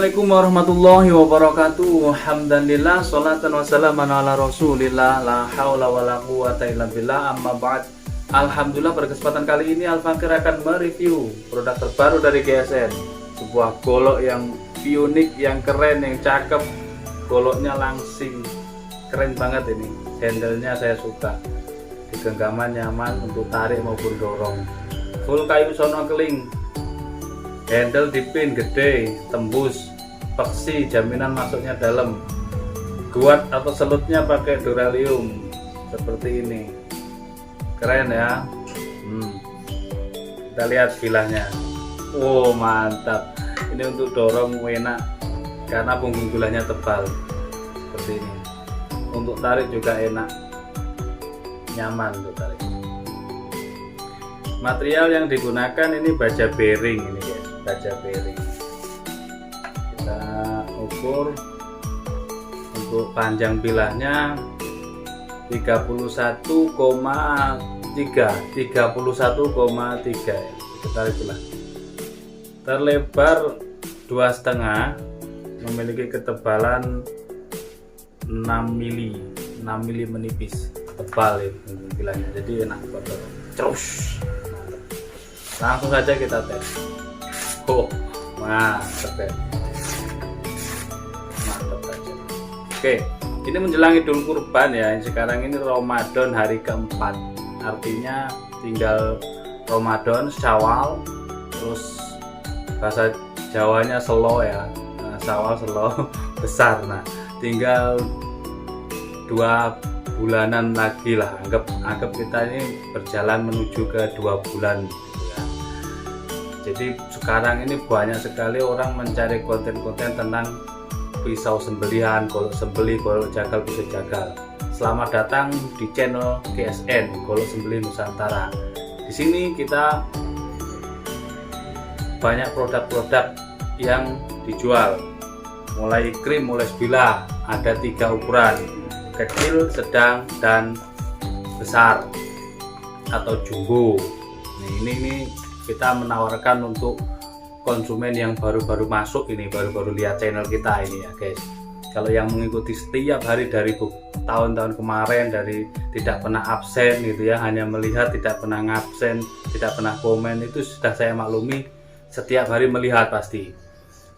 Assalamualaikum warahmatullahi wabarakatuh. Alhamdulillah, sholatan wassalaman ala rasulillah, la haula wa la quwata illa billah, amma ba'd. Alhamdulillah, pada kesempatan kali ini Al-Fakir akan mereview produk terbaru dari GSN. Sebuah golok yang unik, yang keren, yang cakep. Goloknya langsing, keren banget ini. Handle-nya saya suka, digenggaman nyaman untuk tarik maupun dorong. Full kayu sono keling, handle dipin gede, tembus, peksi, jaminan masuknya dalam. Guat atau selutnya pakai duralium seperti ini, keren ya. Kita lihat bilahnya. Oh mantap, ini untuk dorong enak karena punggung bilahnya tebal seperti ini. Untuk tarik juga enak, nyaman untuk tarik. Material yang digunakan ini baja bearing ini guys, baja bearing. Kita ukur untuk panjang bilahnya 31,3 ya. Kita bilah. Terlebar 2,5, memiliki ketebalan 6 mili menipis, tebal ya bilahnya, jadi enak buat dorong. Terus langsung saja kita tes. Oh mantap ya, mantap saja. Oke, ini menjelang Idul Kurban ya. Sekarang ini Ramadan hari keempat, artinya tinggal Ramadan, Syawal, terus bahasa Jawanya selo ya, Syawal selo besar. Nah, tinggal 2 bulanan lagi lah, anggap kita ini berjalan menuju ke 2 bulan gitu ya. Jadi sekarang ini banyak sekali orang mencari konten-konten tentang pisau sembelihan, golok sembelih, golok jagal, pisau jagal. Selamat datang di channel GSN, Golok Sembelih Nusantara. Di sini kita banyak produk-produk yang dijual, mulai krim, mulai sebilah. Ada 3 ukuran, kecil, sedang, dan besar atau jumbo. Ini kita menawarkan untuk konsumen yang baru-baru masuk ini, baru-baru lihat channel kita ini ya guys. Kalau yang mengikuti setiap hari dari tahun-tahun kemarin, dari tidak pernah absen gitu ya, hanya melihat tidak pernah ngabsen, tidak pernah komen, itu sudah saya maklumi, setiap hari melihat pasti.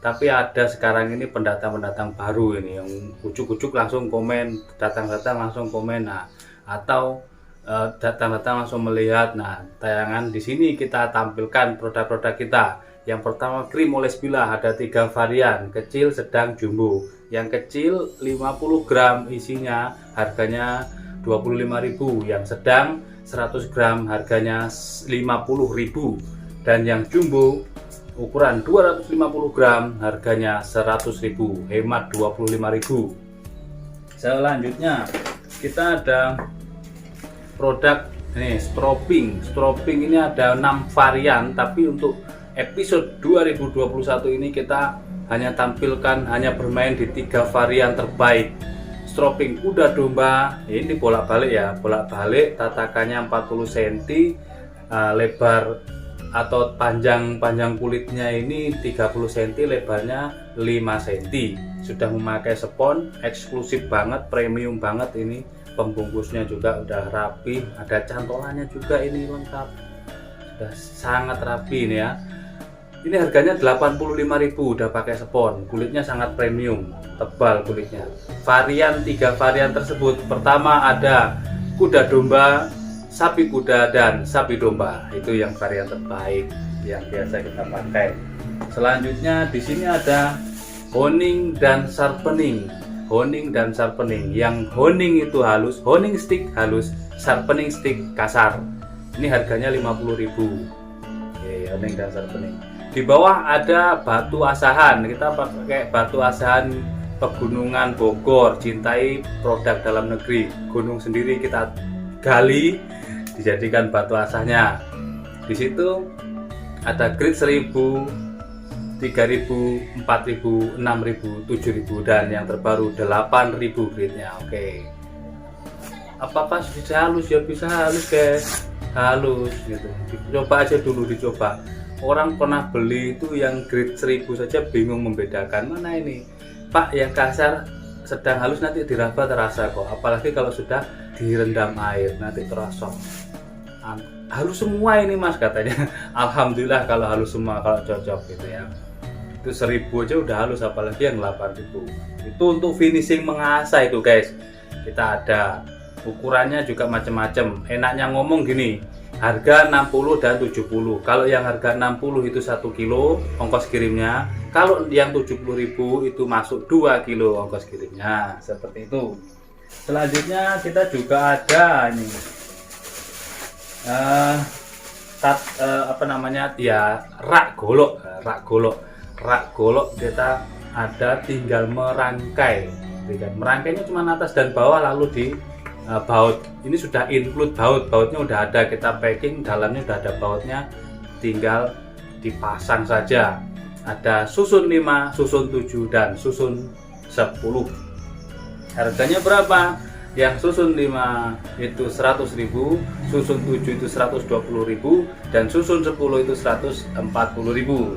Tapi ada sekarang ini pendatang-pendatang baru ini yang ujuk-ujuk langsung komen, datang-datang langsung komen, nah, atau datang-datang langsung melihat. Nah, tayangan di sini kita tampilkan produk-produk kita. Yang pertama krim oles bilah, ada 3 varian, kecil, sedang, jumbo. Yang kecil 50 gram isinya harganya 25.000, yang sedang 100 gram harganya 50.000, dan yang jumbo ukuran 250 gram harganya 100.000, hemat 25.000. Selanjutnya kita ada produk ini stroping ini ada 6 varian, tapi untuk episode 2021 ini kita hanya bermain di 3 varian terbaik. Stroping kuda domba, ini bolak-balik ya, bolak-balik, tatakannya 40 cm, lebar atau panjang kulitnya ini 30 cm, lebarnya 5 cm. Sudah memakai spons, eksklusif banget, premium banget ini. Pembungkusnya juga udah rapi, ada cantolannya juga ini lengkap, sudah sangat rapi ini ya. Ini harganya 85.000, udah pakai spons, kulitnya sangat premium, tebal kulitnya. 3 varian tersebut, pertama ada kuda domba, sapi kuda, dan sapi domba. Itu yang varian terbaik yang biasa kita pakai. Selanjutnya di sini ada honing dan sharpening. Yang honing itu halus, honing stick halus, sharpening stick kasar. Ini harganya 50.000. Oke, honing dan sharpening. Di bawah ada batu asahan. Kita pakai batu asahan Pegunungan Bogor, cintai produk dalam negeri. Gunung sendiri kita gali, dijadikan batu asahnya. Di situ ada grade 1000, 3000, 4000, 6000, 7000, dan yang terbaru 8000 grade-nya. Oke. Apa bisa halus ya, bisa halus guys. Halus gitu. Dicoba aja dulu, dicoba. orang pernah beli itu yang grade 1000 saja bingung membedakan mana ini Pak yang kasar sedang halus nanti diraba terasa kok, apalagi kalau sudah direndam air nanti terasa halus semua ini Mas katanya. Alhamdulillah kalau halus semua, kalau cocok gitu ya. Itu 1000 aja udah halus, apalagi yang 8000. Itu untuk finishing mengasah itu guys. Kita ada ukurannya juga macam-macam. Enaknya ngomong gini, harga 60 dan 70. Kalau yang harga 60 itu 1 kilo ongkos kirimnya. Kalau yang 70.000 itu masuk 2 kilo ongkos kirimnya. Seperti itu. Selanjutnya kita juga ada ini apa namanya ya, rak golok kita ada, tinggal merangkai. Merangkainya cuma atas dan bawah lalu di baut. Ini sudah include bautnya udah ada, kita packing dalamnya udah ada bautnya, tinggal dipasang saja. Ada susun 5, susun 7 dan susun 10. Harganya berapa? Yang susun 5 itu 100.000, susun 7 itu 120.000, dan susun 10 itu 140.000.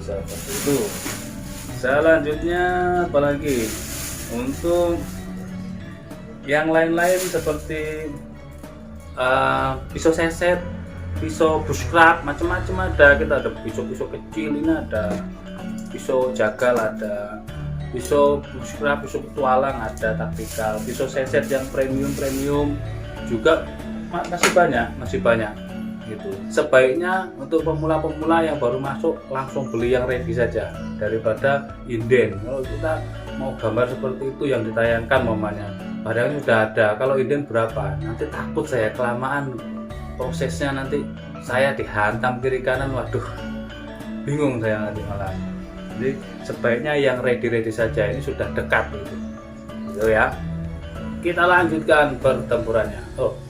Seperti itu. Selanjutnya apalagi untuk yang lain-lain seperti pisau seset, pisau bushcraft, macam-macam ada. Kita ada pisau-pisau kecil, ini ada pisau jagal, ada pisau bushcraft, pisau petualang, ada taktikal, pisau seset yang premium juga masih banyak gitu. Sebaiknya untuk pemula-pemula yang baru masuk langsung beli yang ready saja daripada inden. Kalau kita mau gambar seperti itu yang ditayangkan mamanya, padahal sudah ada. Kalau inden berapa? Nanti takut saya kelamaan prosesnya, nanti saya dihantam kiri kanan, waduh bingung saya nanti malah. Jadi sebaiknya yang ready saja, ini sudah dekat gitu ya. Kita lanjutkan pertempurannya.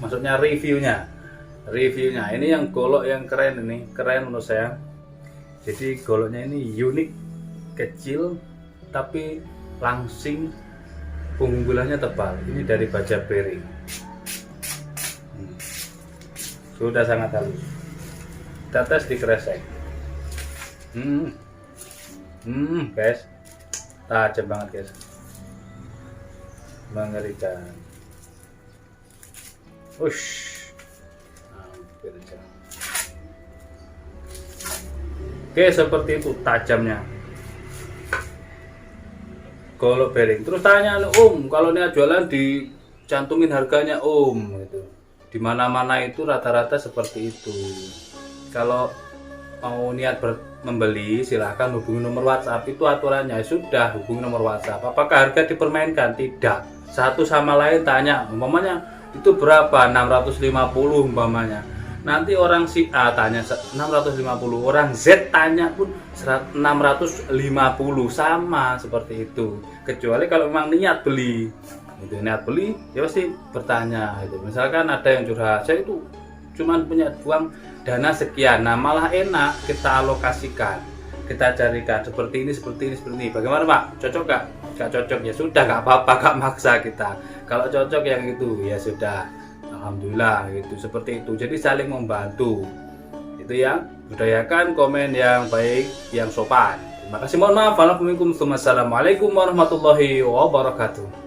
Maksudnya reviewnya. Ini yang golok yang keren, ini keren menurut saya. Jadi goloknya ini unik, kecil tapi langsing, punggulannya tebal. Ini dari baja bearing. Sudah sangat halus. Kita tes di kresek. Guys, tajam banget guys, mengerikan. Hampir aja. Oke, seperti itu tajamnya golok bearing. Terus tanya kalau ini jualan dicantumin harganya gitu. Di mana-mana itu rata-rata seperti itu. Kalau mau niat membeli silahkan hubungi nomor WhatsApp, itu aturannya. Sudah, hubungi nomor WhatsApp. Apakah harga dipermainkan? Tidak. Satu sama lain tanya, umpamanya itu berapa? 650 umpamanya. Nanti orang si A tanya 650, orang Z tanya pun 650, sama seperti itu. Kecuali kalau memang niat beli. Itu niat beli ya pasti bertanya itu. Misalkan ada yang curhat, saya itu cuman punya uang dana sekian, nah malah enak kita alokasikan, kita carikan seperti ini. Bagaimana Pak? Cocok gak? Gak cocok ya sudah, gak apa-apa, gak maksa kita. Kalau cocok yang itu ya sudah, alhamdulillah gitu. Seperti itu, jadi saling membantu itu ya. Budayakan komen yang baik, yang sopan. Terima kasih, mohon maaf. Assalamualaikum warahmatullahi wabarakatuh.